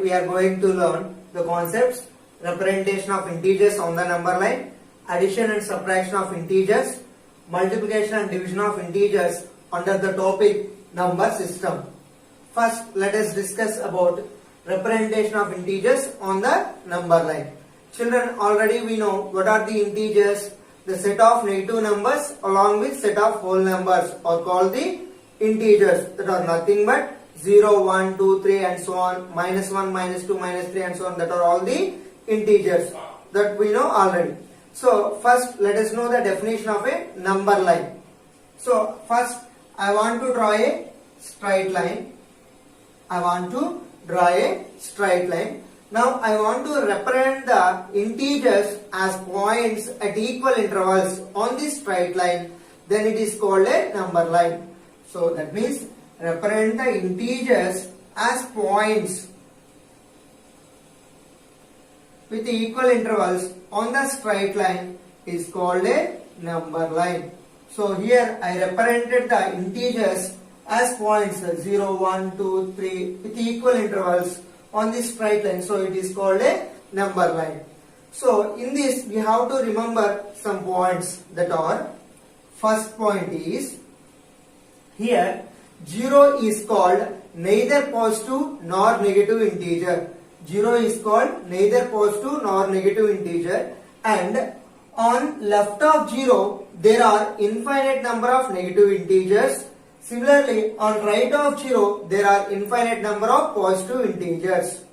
we are going to learn the concepts representation of integers on the number line, addition and subtraction of integers, multiplication and division of integers under the topic number system. First, let us discuss about representation of integers on the number line. Children, already we know what are the integers. The set of negative numbers along with set of whole numbers are called the integers, that are nothing but 0, 1, 2, 3 and so on, minus 1, minus 2, minus 3 and so on, that are all the integers that we know already. So first let us know the definition of a number line. So first I want to draw a straight line. Now I want to represent the integers as points at equal intervals on this straight line. Then it is called a number line. So that means represent the integers as points with equal intervals on the straight line is called a number line. So here I represented the integers as points 0, 1, 2, 3 with equal intervals on this straight line. So it is called a number line. So in this we have to remember some points, that are, first point is here 0 is called neither positive nor negative integer. 0 is called neither positive nor negative integer, and on left of 0 there are infinite number of negative integers. Similarly, on right of 0 there are infinite number of positive integers.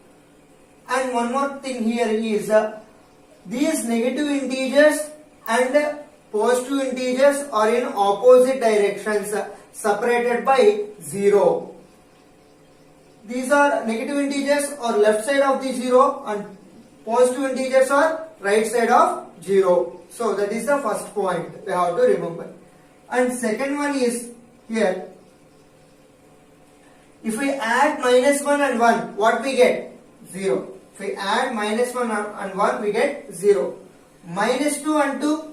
And one more thing here is these negative integers and positive integers are in opposite directions, separated by 0. These are negative integers are left side of the 0 and positive integers are right side of 0. So that is the first point we have to remember. And second one is here, if we add minus 1 and 1, what we get? 0. If we add minus 1 and 1, we get 0. Minus 2 and 2,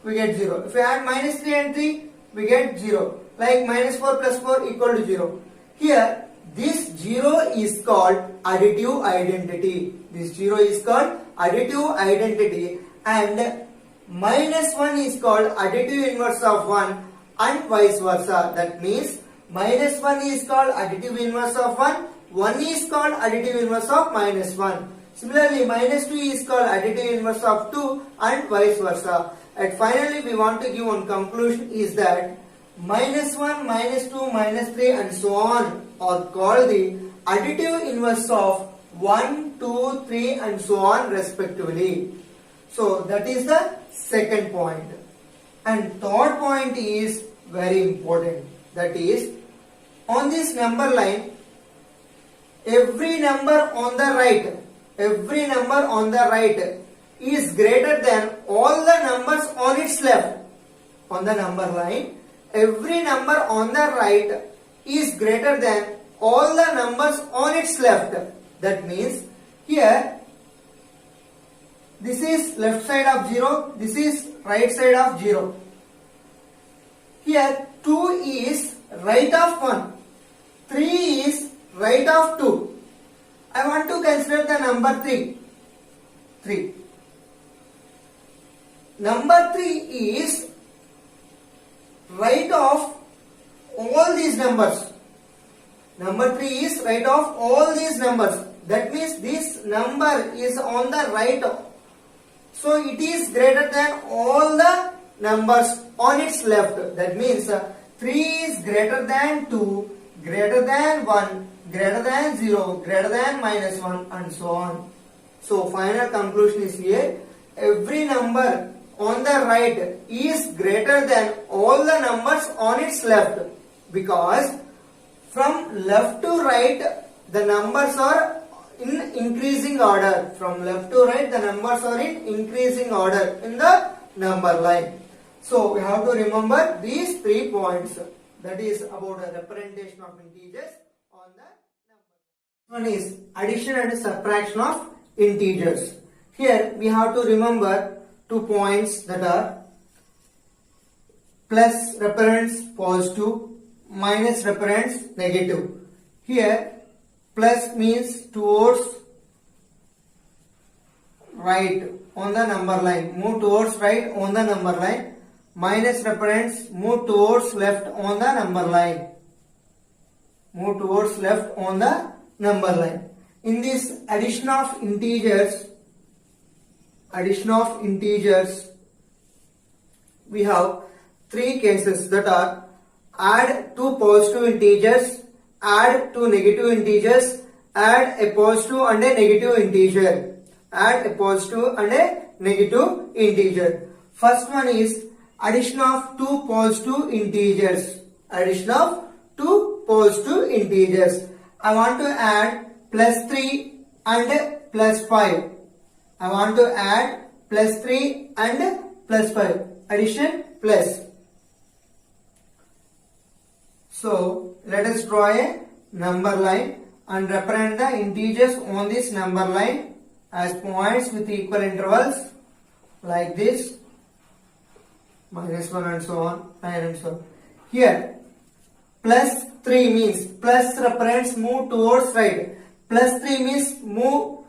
we get 0. If we add minus 3 and 3, we get 0. Like minus 4 plus 4 equal to 0. Here, this 0 is called additive identity. This 0 is called additive identity, and minus 1 is called additive inverse of 1 and vice versa. That means minus 1 is called additive inverse of 1, 1 is called additive inverse of minus 1. Similarly, minus 2 is called additive inverse of 2 and vice versa. And finally, we want to give one conclusion is that minus 1, minus 2, minus 3 and so on are called the additive inverse of 1, 2, 3 and so on respectively. So that is the second point. And third point is very important. That is, on this number line, every number on the right is greater than all the numbers on its left. On the number line, every number on the right is greater than all the numbers on its left. That means here this is left side of 0, this is right side of 0. Here 2 is right of 1, 3 is right of 2. I want to consider the number 3. Number 3 is right of all these numbers. Number 3 is right of all these numbers. That means this number is on the right. So it is greater than all the numbers on its left. That means 3 is greater than 2, greater than 1, greater than 0, greater than minus 1 and so on. So final conclusion is here, every number on the right is greater than all the numbers on its left, because from left to right the numbers are in increasing order. From left to right the numbers are in increasing order in the number line. So we have to remember these 3 points. That is about a representation of integers on the number line. One is addition and subtraction of integers. Here we have to remember 2 points, that are plus represents positive, minus represents negative. Here Plus means towards right on the number line. Move towards right on the number line. Minus represents move towards left on the number line. Move towards left on the number line. In this addition of integers, we have three cases, that are add two positive integers, add two negative integers, add a positive and a negative integer. Add a positive and a negative integer. First one is addition of two positive integers. Addition of two positive integers. I want to add plus 3 and plus 5. I want to add plus 3 and plus 5. Addition plus. So let us draw a number line and represent the integers on this number line as points with equal intervals, like this, minus 1 and so on, and so on. Here plus 3 means, plus represents move towards right. Plus 3 means move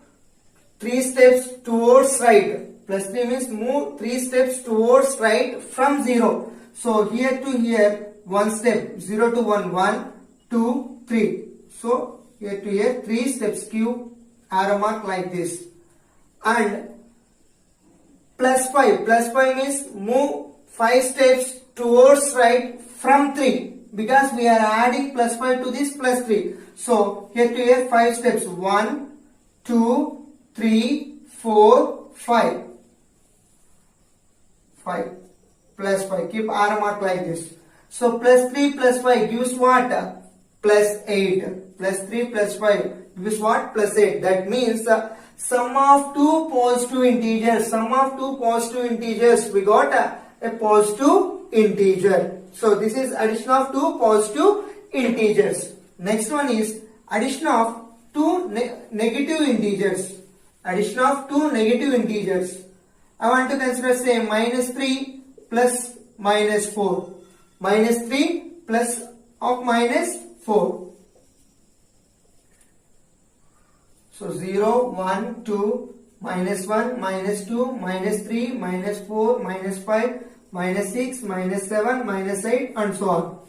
3 steps towards right. Plus 3 means move 3 steps towards right from 0. So here to here, 1 step, 0 to 1, 1, 2, 3. So here to here, 3 steps, cube, arrow mark like this. And plus 5 means move 5 steps towards right from 3. Because we are adding plus 5 to this plus 3. So here to here 5 steps. 1, 2, 3, 4, 5. 5 plus 5. Keep arrow mark like this. So plus 3 plus 5 gives what? Plus 8. Plus 3 plus 5 gives what? Plus 8. That means sum of two positive integers. Sum of two positive integers. We got a positive integer. So this is addition of two positive integers. Next one is addition of two negative integers. Addition of two negative integers. I want to consider, say, minus 3 plus minus 4. Minus 3 plus of minus 4. So 0, 1, 2, minus 1, minus 2, minus 3, minus 4, minus 5, minus 6, minus 7, minus 8 and so on.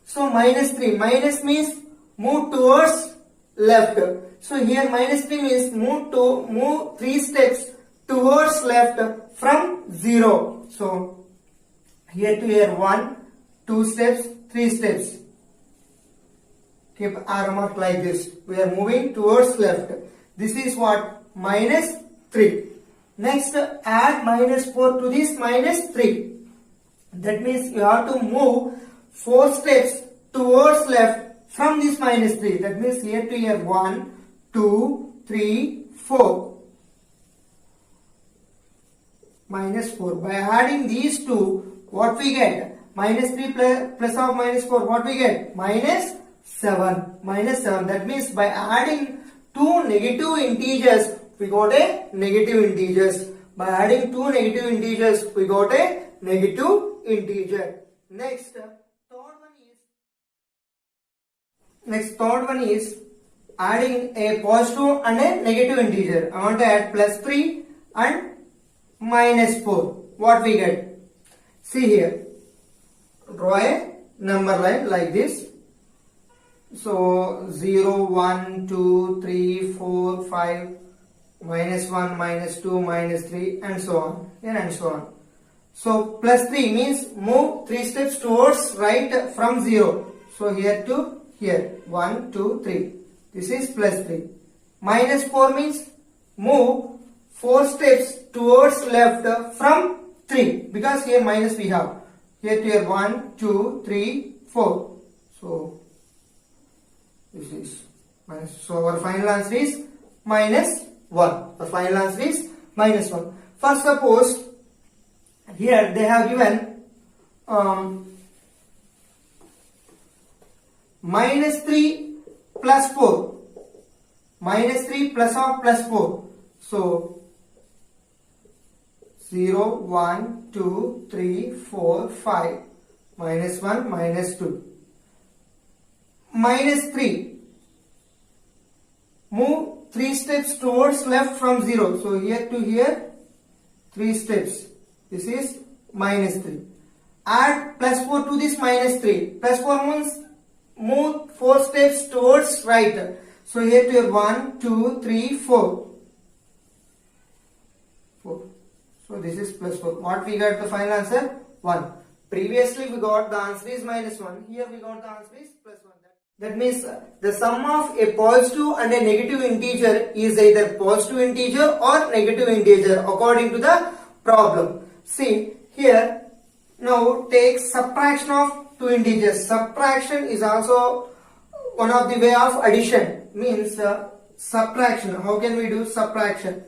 So minus 3. Minus means move towards left. So here minus 3 means move 3 steps towards left from 0. So here to here 1, 2 steps, 3 steps. Keep arrow mark like this. We are moving towards left. This is what? Minus 3. Next, add minus 4 to this minus 3. That means you have to move 4 steps towards left from this minus 3. That means here to here 1, 2, 3, 4. Minus 4. By adding these two, what we get? Minus 3 plus of minus 4, what we get? Minus 7. Minus 7. That means by adding two negative integers, we got a negative integers. By adding two negative integers, we got a negative integer. Next, third one is adding a positive and a negative integer. I want to add plus 3 and minus 4. What we get? See here. Draw a number line like this. So 0, 1, 2, 3, 4, 5, minus 1, minus 2, minus 3 and so on. And so on. So plus 3 means move 3 steps towards right from 0. So here to here 1, 2, 3. This is plus 3. Minus 4 means move 4 steps towards left from 3. Because here minus we have. Here to here 1, 2, 3, 4. So this is minus. So our final answer is minus 1. The final answer is minus 1. First suppose here they have given minus 3 plus 4. Minus 3 plus of plus 4. So 0, 1, 2, 3, 4, 5. Minus 1, minus 2. Minus 3 Move 3 steps towards left from 0. So here to here 3 steps. This is minus 3. Add plus 4 to this minus 3. Plus 4 means move 4 steps towards right. So here to here 1, 2, 3, 4. 4. So this is plus 4. What we got the final answer? 1. Previously we got the answer is minus 1. Here we got the answer is plus 1. That means the sum of a positive and a negative integer is either positive integer or negative integer according to the problem. See here, now take subtraction of two integers. Subtraction is also one of the way of addition. Means subtraction. How can we do subtraction?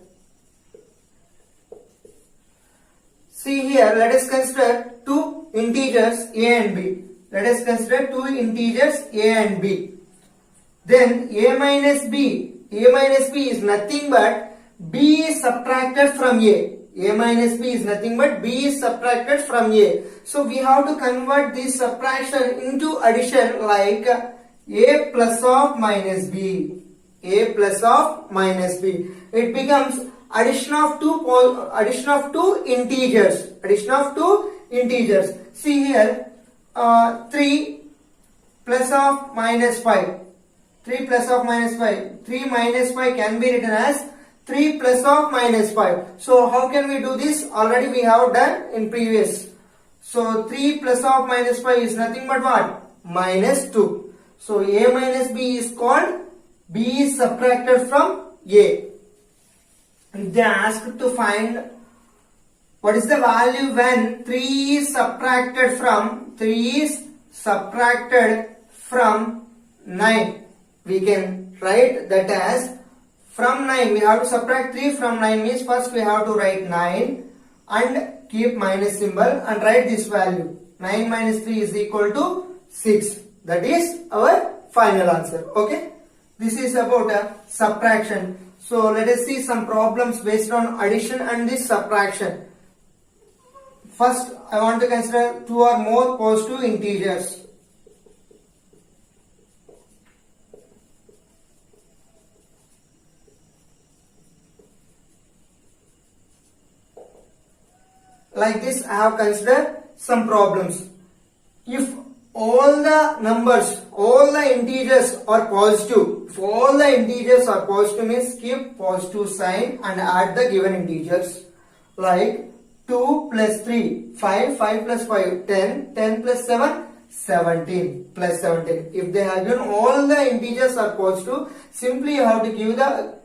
See here, let us consider two integers a and b. Let us consider two integers a and b. Then a minus b is nothing but b is subtracted from a. A minus b is nothing but b is subtracted from a. So we have to convert this subtraction into addition like a plus of minus b. A plus of minus b. It becomes addition of two integers. Addition of two integers. See here. 3 plus of minus 5. 3 plus of minus 5. 3 minus 5 can be written as 3 plus of minus 5. So how can we do this? Already we have done in previous. So 3 plus of minus 5 is nothing but what? Minus 2. So a minus b is called b is subtracted from a. If they ask to find what is the value when 3 is subtracted from 9? We can write that as from 9. We have to subtract 3 from 9 means first we have to write 9 and keep minus symbol and write this value. 9 minus 3 is equal to 6. That is our final answer. Okay. This is about a subtraction. So let us see some problems based on addition and this subtraction. First, I want to consider two or more positive integers. Like this, I have considered some problems. If all the numbers, all the integers are positive, if all the integers are positive means keep positive sign and add the given integers. Like 2 plus 3, 5, 5 plus 5, 10, 10 plus 7, 17 plus 17. If they have given all the integers are positive, simply you have to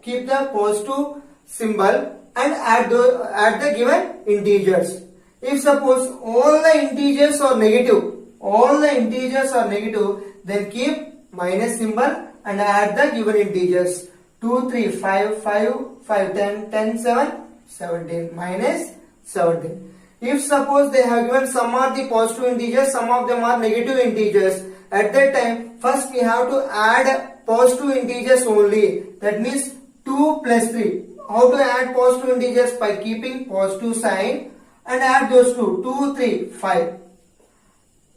keep the positive symbol and add the given integers. If suppose all the integers are negative, then keep minus symbol and add the given integers. 2, 3, 5, 5, 10, 10, 7, 17 minus 17. If suppose they have given some are the positive integers, some of them are negative integers, at that time first we have to add positive integers only. That means 2 plus 3. How to add positive integers? By keeping positive sign and add those two. 2, 3, 5.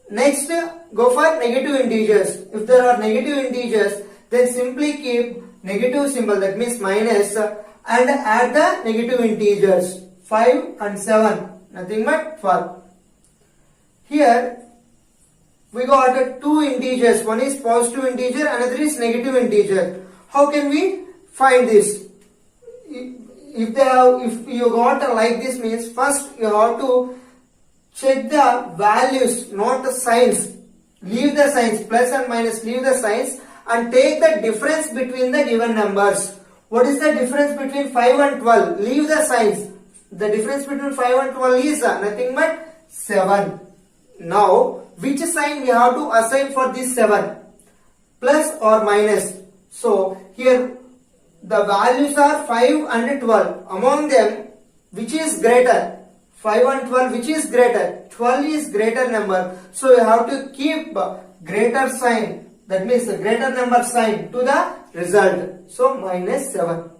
Next, go for negative integers. If there are negative integers, then simply keep negative symbol, that means minus, and add the negative integers. 5 and 7, nothing but 12. Here we got two integers. One is positive integer, another is negative integer. How can we find this? If you got like this means first you have to check the values, not the signs. Leave the signs, plus and minus, leave the signs and take the difference between the given numbers. What is the difference between 5 and 12? Leave the signs. The difference between 5 and 12 is nothing but 7. Now, which sign we have to assign for this 7? Plus or minus? So, here the values are 5 and 12. Among them, which is greater? 5 and 12, which is greater? 12 is greater number. So, you have to keep greater sign. That means a greater number sign to the result. So, minus 7.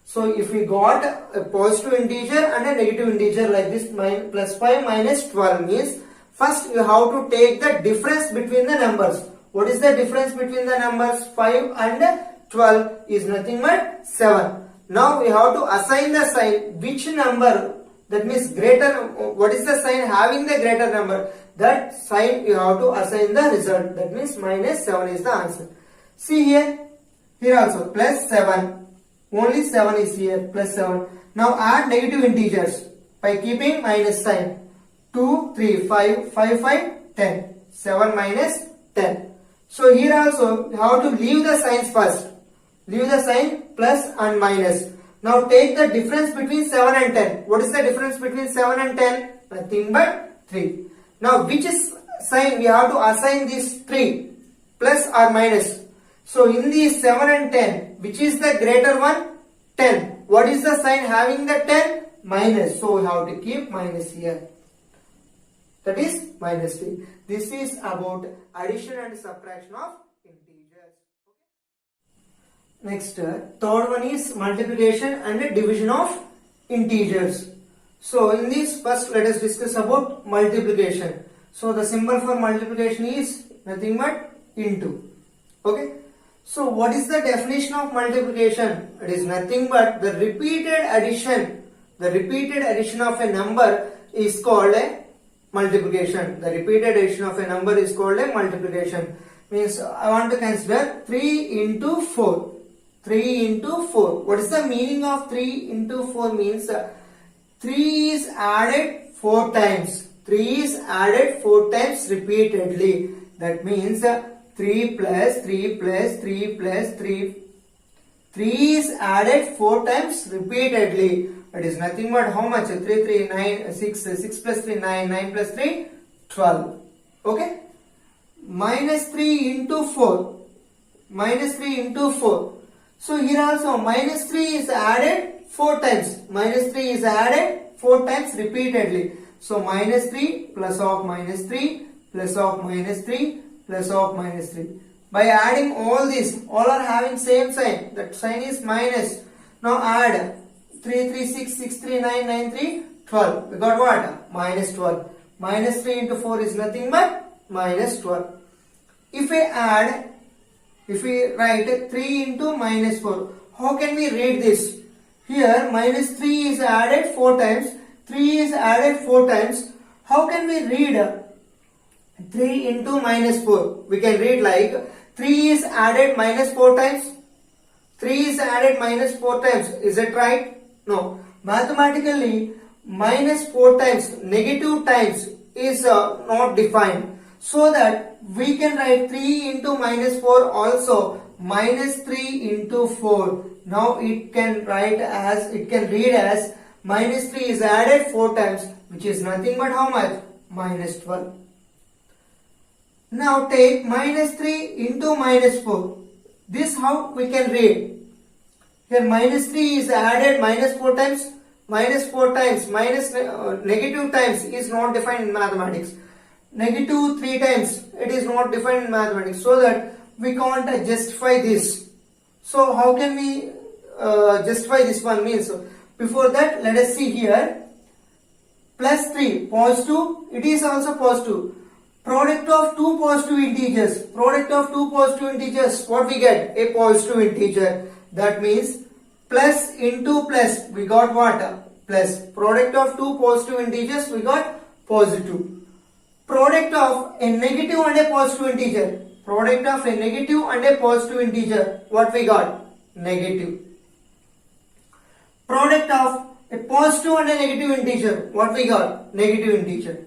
So, if we got a positive integer and a negative integer like this, plus 5 minus 12 means first you have to take the difference between the numbers. What is the difference between the numbers 5 and 12 is nothing but 7. Now we have to assign the sign which number, that means greater, what is the sign having the greater number, that sign you have to assign the result, that means minus 7 is the answer. See here also plus 7, only 7 is here, plus 7. Now add negative integers by keeping minus sign. 2, 3, 5, 5, 5, 10. 7 minus 10. So here also you have to leave the signs first. Leave the sign plus and minus. Now take the difference between 7 and 10. What is the difference between 7 and 10? Nothing but 3. Now which is sign we have to assign this 3? Plus or minus. So in these 7 and 10, which is the greater one? 10. What is the sign having the 10? Minus. So we have to keep minus here. That is minus 3. This is about addition and subtraction of integers. Next, third one is multiplication and division of integers. So in this, first let us discuss about multiplication. So the symbol for multiplication is nothing but into. Okay. So what is the definition of multiplication? It is nothing but the repeated addition. The repeated addition of a number is called a multiplication. The repeated addition of a number is called a multiplication. Means I want to consider 3 into 4. 3 into 4. What is the meaning of 3 into 4? Means 3 is added 4 times. 3 is added 4 times repeatedly. That means 3 plus 3 plus 3 plus 3. 3 is added 4 times repeatedly. It is nothing but how much? 3, 3, 9, 6, 6 plus 3, 9, 9 plus 3, 12. Okay? Minus 3 into 4. Minus 3 into 4. So here also minus 3 is added 4 times. Minus 3 is added 4 times repeatedly. So minus 3 plus of minus 3 plus of minus 3 plus of minus 3. By adding all these, all are having same sign. That sign is minus. Now add 3, 3, 6, 6, 3, 9, 9, 3, 12. We got what? Minus 12. Minus 3 into 4 is nothing but minus 12. If we write 3 into minus 4, how can we read this? Here minus 3 is added 4 times. 3 is added 4 times. How can we read 3 into minus 4? We can read like 3 is added minus 4 times. 3 is added minus 4 times. Is it right? No. Mathematically, minus 4 times, negative times is not defined. So that we can write 3 into minus 4 also. Minus 3 into 4. Now it can read as minus 3 is added 4 times, which is nothing but how much? Minus 12. Now take minus 3 into minus 4. This how we can read? Here minus 3 is added minus 4 times. Minus 4 times, minus negative times is not defined in mathematics. Negative 3 times, it is not defined in mathematics. So that we can't justify this. So how can we justify this one? Means before that, let us see here. Plus 3, positive, it is also positive. Product of two positive integers. Product of two positive integers, what we get? A positive integer. That means plus into plus, we got what? Plus. Product of two positive integers, we got positive. Product of a negative and a positive integer. Product of a negative and a positive integer, what we got? Negative. Product of a positive and a negative integer, what we got? Negative integer.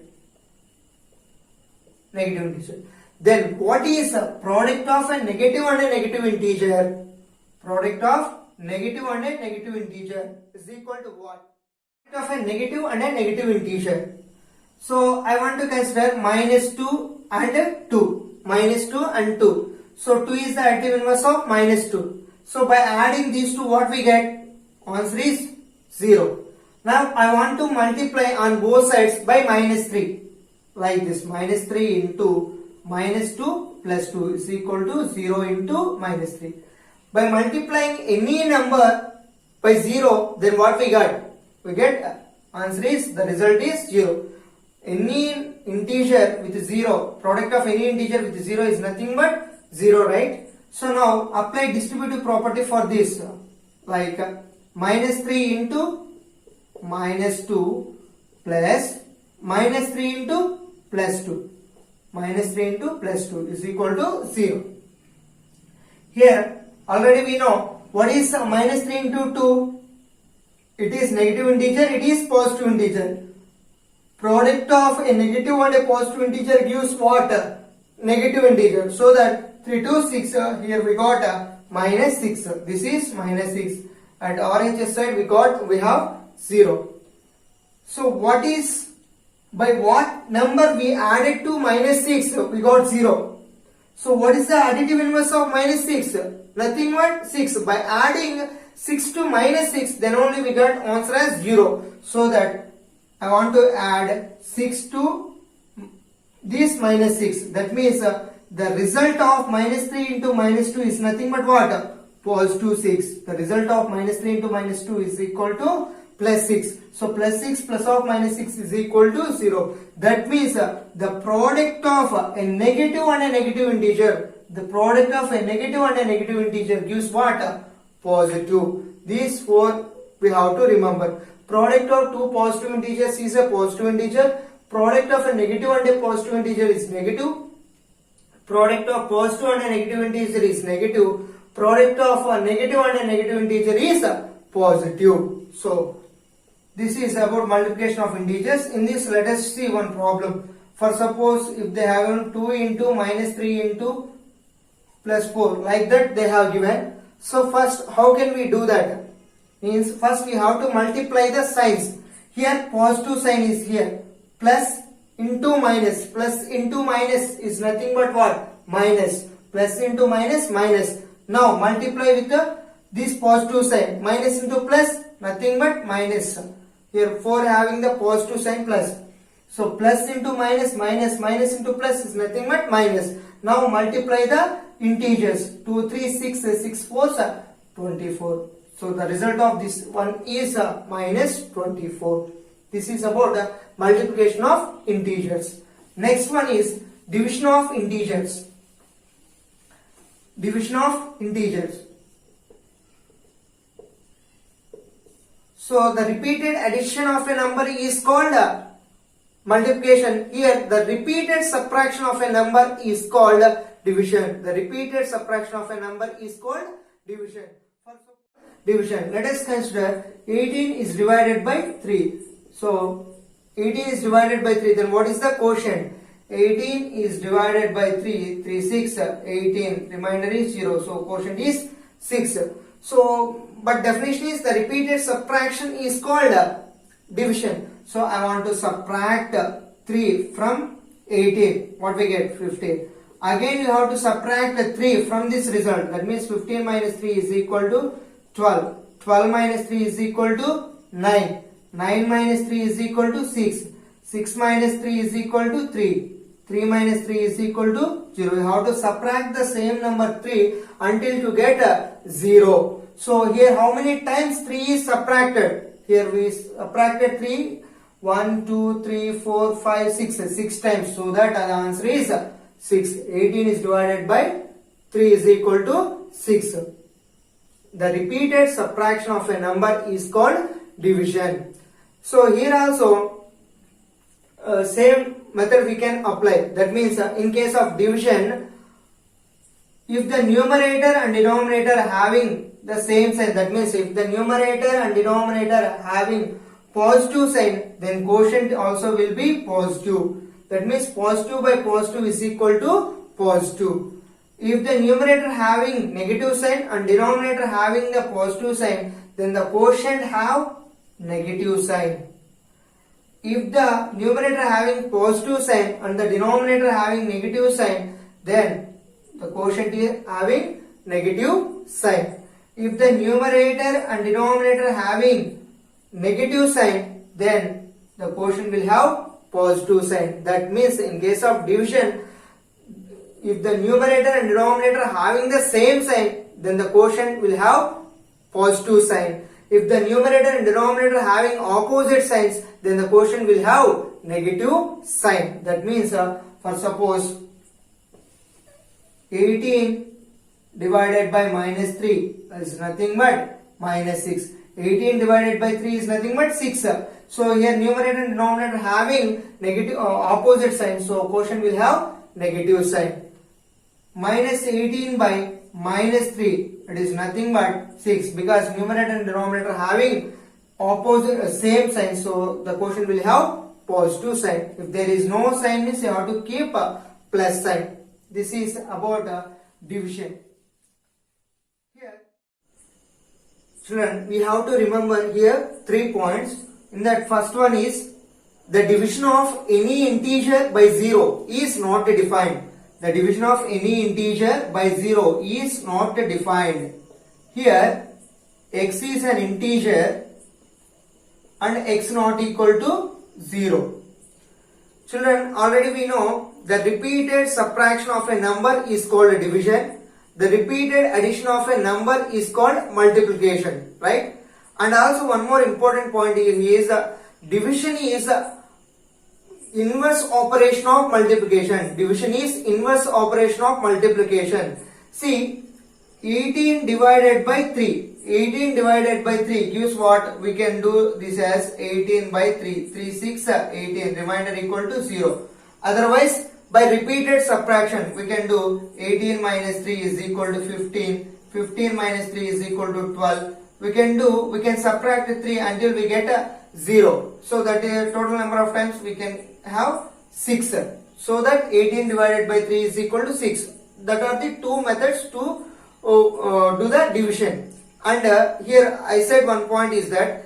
Negative integer. Then what is a product of a negative and a negative integer? Product of negative and a negative integer is equal to what? Product of a negative and a negative integer. So I want to consider minus 2 and 2. Minus 2 and 2. So 2 is the additive inverse of minus 2. So by adding these two, what we get? Answer is 0. Now I want to multiply on both sides by minus 3. Like this, minus 3 into minus 2 plus 2 is equal to 0 into minus 3. By multiplying any number by 0, then what we got? We get answer is, the result is 0. Any integer with 0, product of any integer with 0 is nothing but 0, right? So now apply distributive property for this, like minus 3 into minus 2 plus minus 3 into plus 2. Minus 3 into plus 2 is equal to 0. Here already we know what is minus 3 into 2. It is negative integer, it is positive integer. Product of a negative and a positive integer gives what? Negative integer. So that 3 to 6, here we got minus 6. This is minus 6. At RHS side we have 0. So what is, by what number we added to minus 6? We got 0. So what is the additive inverse of minus 6? Nothing but 6. By adding 6 to minus 6, then only we got answer as 0. So that I want to add 6 to this minus 6. That means the result of minus 3 into minus 2 is nothing but what? Positive 6. The result of minus 3 into minus 2 is equal to plus 6. So plus 6 plus of minus 6 is equal to 0. That means the product of a negative and a negative integer, the product of a negative and a negative integer gives what? Positive. These four we have to remember. Product of two positive integers is a positive integer. Product of a negative and a positive integer is negative. Product of positive and a negative integer is negative. Product of a negative and a negative integer is positive. So this is about multiplication of integers. In this, let us see one problem. For suppose if they have 2 into minus 3 into plus 4, like that they have given. So first, how can we do that? Means first we have to multiply the signs. Here positive sign is here. Plus into minus. Plus into minus is nothing but what? Minus. Plus into minus, minus. Now multiply with this positive sign. Minus into plus, nothing but minus. Here 4 having the positive sign plus. So plus into minus, minus, minus into plus is nothing but minus. Now multiply the integers. 2, 3, 6, 6, 4, 24. So the result of this one is minus 24. This is about the multiplication of integers. Next one is division of integers. Division of integers. So the repeated addition of a number is called multiplication. Here the repeated subtraction of a number is called division. The repeated subtraction of a number is called division. Division. Let us consider 18 is divided by 3. So 18 is divided by 3. Then what is the quotient? 18 is divided by 3. 3, 6, 18. Remainder is 0. So quotient is 6. So, but definition is the repeated subtraction is called division. So I want to subtract 3 from 18. What we get? 15. Again you have to subtract 3 from this result. That means 15 minus 3 is equal to 12. 12 minus 3 is equal to 9. 9 minus 3 is equal to 6. 6 minus 3 is equal to 3. 3 minus 3 is equal to 0. You have to subtract the same number 3 until to get 0. So here how many times 3 is subtracted? Here we subtracted 3. 1, 2, 3, 4, 5, 6. 6 times. So that the answer is 6. 18 is divided by 3 is equal to 6. The repeated subtraction of a number is called division. So here also same method we can apply. That means in case of division, if the numerator and denominator having the same sign, that means if the numerator and denominator having positive sign, then quotient also will be positive. That means positive by positive is equal to positive. If the numerator having negative sign and denominator having the positive sign, then the quotient have negative sign. If the numerator having positive sign and the denominator having negative sign, then the quotient is having negative sign. If the numerator and denominator having negative sign, then the quotient will have positive sign. That means in case of division, if the numerator and denominator having the same sign, then the quotient will have positive sign. If the numerator and denominator having opposite signs, then the quotient will have negative sign. That means for suppose 18 divided by minus 3 is nothing but minus 6. 18 divided by 3 is nothing but 6. So here numerator and denominator having negative opposite sign. So quotient will have negative sign. Minus 18 by minus 3, it is nothing but 6, because numerator and denominator having opposite same sign. So the quotient will have positive sign. If there is no sign means you have to keep a plus sign. This is about division. Here, children, we have to remember here 3 points. In that, first one is the division of any integer by 0 is not defined. The division of any integer by 0 is not defined. Here, x is an integer and x not equal to 0. Children, already we know the repeated subtraction of a number is called division. The repeated addition of a number is called multiplication, right? And also one more important point is division is inverse operation of multiplication. Division is inverse operation of multiplication. See, 18 divided by 3. 18 divided by 3 gives what? We can do this as 18 by 3. 3 6 18. Remainder equal to 0. Otherwise, by repeated subtraction, we can do 18 minus 3 is equal to 15. 15 minus 3 is equal to 12. We can subtract 3 until we get a 0. So that total number of times we can have 6. So that 18 divided by 3 is equal to 6. That are the two methods to do the division. And here I said one point is that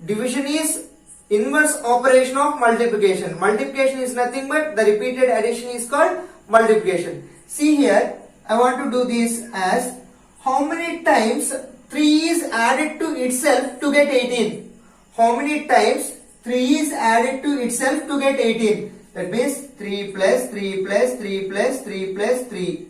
division is inverse operation of multiplication. Multiplication is nothing but the repeated addition is called multiplication. See here, I want to do this as how many times 3 is added to itself to get 18. How many times 3 is added to itself to get 18? That means 3 plus 3 plus 3 plus 3 plus 3.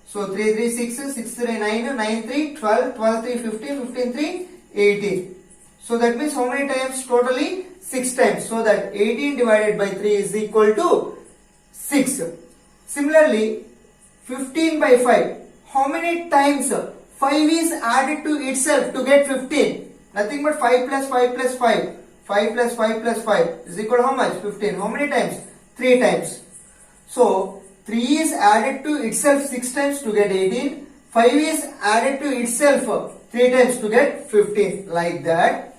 So 3 3 6, 6 3 9, 9 3 12, 12 3 15, 15 3 18. So that means how many times? Totally 6 times. So that 18 divided by 3 is equal to 6. Similarly, 15 by 5. How many times 5 is added to itself to get 15? Nothing but 5 plus 5 plus 5. 5 plus 5 plus 5 is equal to how much? 15. How many times? 3 times. So 3 is added to itself 6 times to get 18. 5 is added to itself 3 times to get 15. Like that.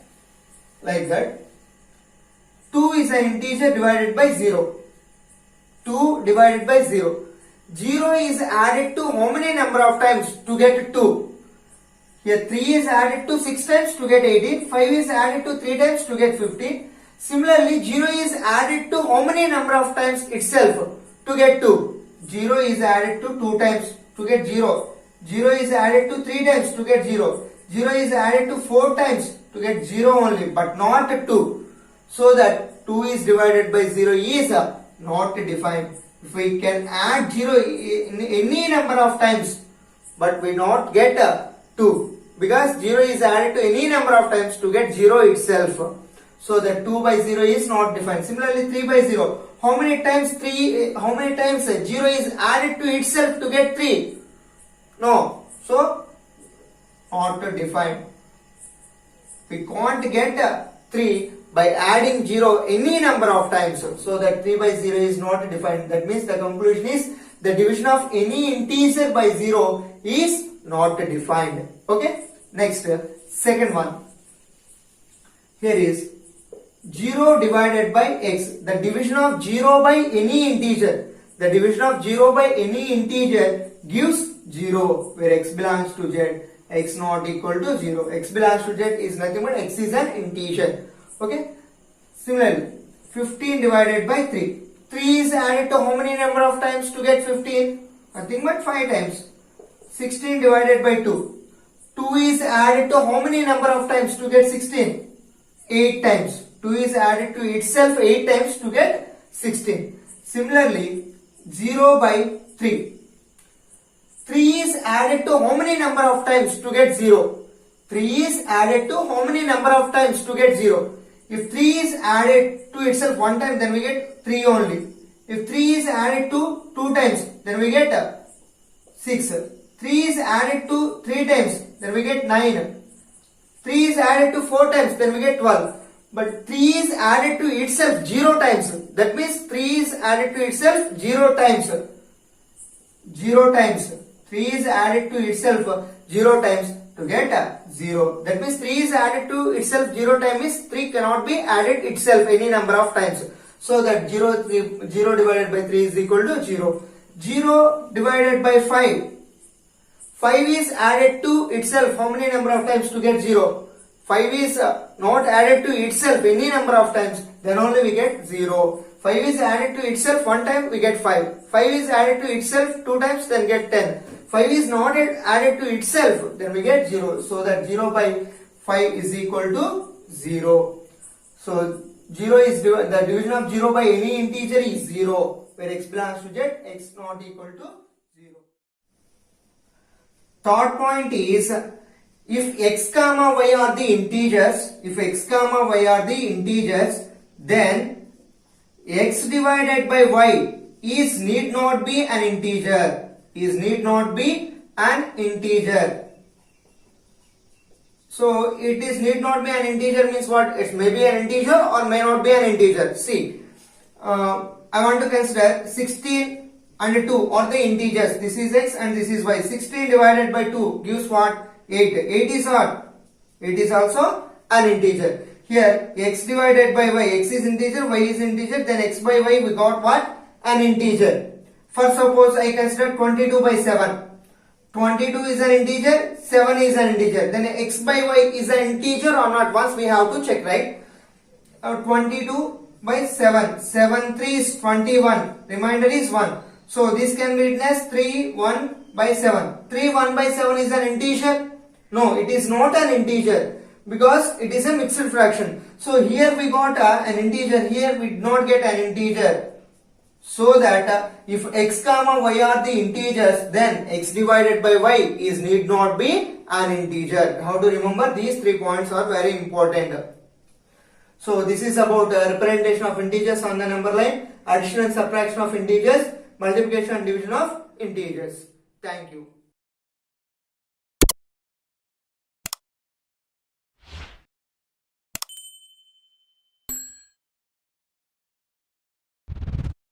2 is an integer divided by 0. 2 divided by 0. 0 is added to how many number of times to get 2? Here 3 is added to 6 times to get 18. 5 is added to 3 times to get 15. Similarly, 0 is added to how many number of times itself to get 2? 0 is added to 2 times to get 0. 0 is added to 3 times to get 0. 0 is added to 4 times to get 0 only, but not 2. So that 2 is divided by 0 is not defined. If we can add 0 in any number of times, but we not get 2, because 0 is added to any number of times to get 0 itself. So that 2 by 0 is not defined. Similarly, 3 by 0. How many times 0 is added to itself to get 3? No. So not defined. We can't get 3 by adding 0 any number of times. So that 3 by 0 is not defined. That means the conclusion is the division of any integer by 0 is not defined. Okay. Next, second one. Here is 0 divided by x. The division of 0 by any integer. The division of 0 by any integer gives 0, where x belongs to z. X not equal to 0. X belongs to z is nothing but x is an integer. Okay. Similarly, 15 divided by 3. 3 is added to how many number of times to get 15? Nothing but 5 times. 16 divided by 2. 2 is added to how many number of times to get 16? 8 times. 2 is added to itself 8 times to get 16. Similarly, 0 by 3. 3 is added to how many number of times to get 0? 3 is added to how many number of times to get 0? If 3 is added to itself 1 time, then we get 3 only. If 3 is added to 2 times, then we get 6. 3 is added to 3 times, then we get 9. 3 is added to 4 times, then we get 12. But 3 is added to itself 0 times. That means 3 is added to itself 0 times. 0 times. 3 is added to itself 0 times to get 0. That means 3 is added to itself 0 times means 3 cannot be added itself any number of times. So that 0 divided by 3 is equal to 0. 0 divided by 5. 5 is added to itself how many number of times to get 0? 5 is not added to itself any number of times, then only we get 0. 5 is added to itself one time, we get 5. 5 is added to itself 2 times, then get 10. 5 is not added to itself, then we get 0. So that 0 by 5 is equal to 0. So 0 is the division of 0 by any integer is 0, where x belongs to z, x not equal to 0. Third point is, if x comma y are the integers, then x divided by y is need not be an integer. So it is need not be an integer means what? It may be an integer or may not be an integer. See, I want to consider 16 and 2 or the integers. This is x and this is y. 16 divided by 2 gives what? 8. 8 is what? 8 is also an integer. Here x divided by y, x is integer, y is integer, then x by y we got what? An integer. First suppose I consider 22 by 7. 22 is an integer, 7 is an integer. Then x by y is an integer or not? Once we have to check, right? 22 by 7. 7 3 is 21. Remainder is 1. So this can be written as 3 1 by 7. 3 1 by 7 is an integer? No, it is not an integer because it is a mixed fraction. So here we got an integer, here we did not get an integer. So that if x comma y are the integers, then x divided by y is need not be an integer. How to remember? These 3 points are very important. So this is about representation of integers on the number line, addition and subtraction of integers, multiplication and division of integers. Thank you.